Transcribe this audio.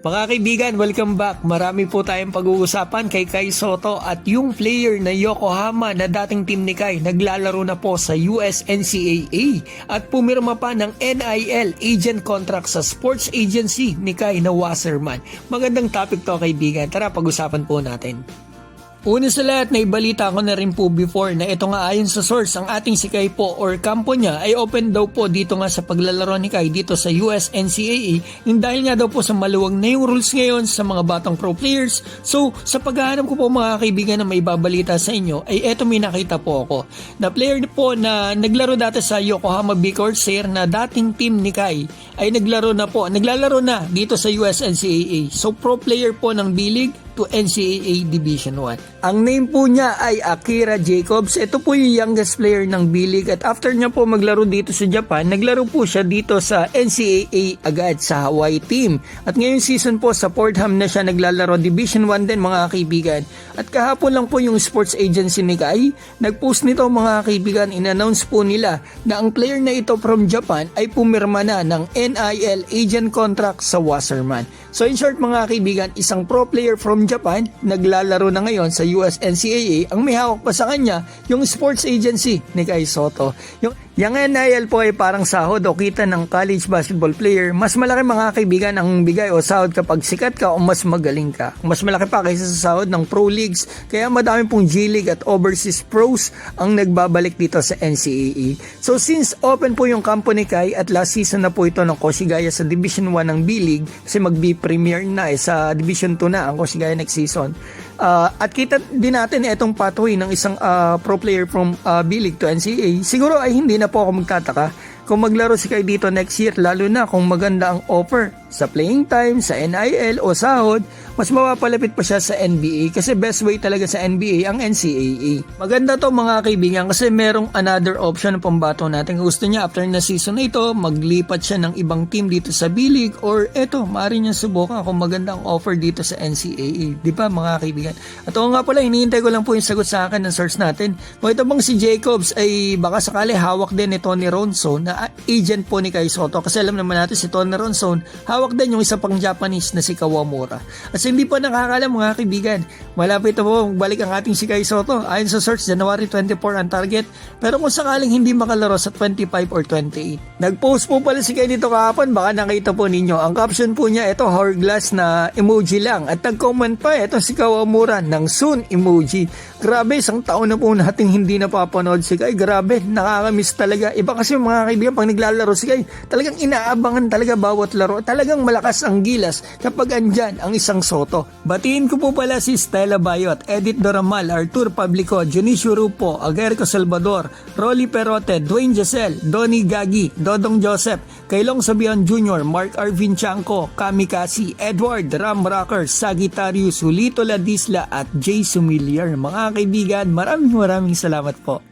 Mga kaibigan, welcome back. Marami po tayong pag-uusapan kay Kai Sotto at yung player na Yokohama na dating team ni Kai naglalaro na po sa US NCAA at pumirma pa ng NIL agent contract sa sports agency ni Kai na Wasserman. Magandang topic to kaibigan. Tara, pag-usapan po natin. Una sa lahat, naibalita ko na rin po before na ito nga ayon sa source, ang ating si Kai po or kampo niya ay open daw po dito nga sa paglalaro ni Kai dito sa US NCAA dahil nga daw po sa maluwag na yung rules ngayon sa mga batang pro players. So sa paghahanap ko po mga kaibigan na may babalita sa inyo ay eto may nakita po ako na player po na naglaro dati sa Yokohama B Corsair na dating team ni Kai ay naglalaro na dito sa US NCAA. So pro player po ng B-League to NCAA Division 1. Ang name po niya ay Akira Jacobs. Ito po yung youngest player ng B-League at after niya po maglaro dito sa Japan, naglaro po siya dito sa NCAA agad sa Hawaii team. At ngayong season po sa Fordham na siya naglalaro Division 1 din mga kaibigan. At kahapon lang po yung sports agency ni Kai, nag-post nito mga kaibigan, in-announce po nila na ang player na ito from Japan ay pumirma na ng NIL agent contract sa Wasserman. So in short mga kaibigan, isang pro player from Japan, naglalaro na ngayon sa US NCAA. Ang may hawak pa sa kanya, yung sports agency ni Kai Sotto. Yung NIL po ay parang sahod o kita ng college basketball player. Mas malaki mga kaibigan ang bigay o sahod kapag sikat ka o mas magaling ka. Mas malaki pa kaysa sa sahod ng pro leagues. Kaya madami pong G-League at overseas pros ang nagbabalik dito sa NCAA. So since open po yung kampo ni Kai at last season na po ito ng Koshigaya sa Division 1 ng B-League kasi mag-B Premier na sa Division 2 na ang Koshigaya next season. At kita din natin itong pathway ng isang pro player from B-League to NCAA. Siguro ay hindi na po ako magtataka kung maglaro si Kai dito next year, lalo na kung maganda ang offer sa playing time, sa NIL o sahod, mas mapapalapit pa siya sa NBA kasi best way talaga sa NBA ang NCAA. Maganda to mga kaibigan kasi merong another option na pambato natin. Kung gusto niya after na season na ito, maglipat siya ng ibang team dito sa B-League or eto, maaari niya subukan kung maganda ang offer dito sa NCAA. Di ba mga kaibigan? At oo nga pala, hinihintay ko lang po yung sagot sa akin ng source natin. Kung ito bang si Jacobs ay baka sakali hawak din ni Tony Ronson na agent po ni Kai Sotto kasi alam naman natin si Tony Ronson hawak din yung isa pang Japanese na si Kawamura. At hindi po nakakalam mga kaibigan, malapit na po balik ang ating si Kai Sotto. Ayon sa search, January 24 ang target, pero kung sakaling hindi makalaro sa 25 or 28. Nag-post po pala si Kai dito kahapon, baka nakita po ninyo ang caption po niya, ito hourglass na emoji lang at nag-comment pa ito si Kawamura ng soon emoji. Grabe, isang taon na po nating hindi napapanood si Kai. Grabe, nakakamiss talaga. Iba kasi mga kaibigan, pag naglalaro si Kai, talagang inaabangan talaga bawat laro. Talagang malakas ang gilas kapag andyan ang isang Sotto. Batiin ko po pala si Stella Bayot, Edith Doramal, Artur Pablico, Junicio Rupo, Aguerco Salvador, Rolly Perote, Dwayne Giselle, Donnie Gagi, Dodong Joseph, Kailong Sabion Jr., Mark Arvin Chanco, Kamikasi, Edward Ram Rocker, Sagittarius, Hulito Ladisla at Jay Sumiliar. Mga kaibigan, maraming salamat po.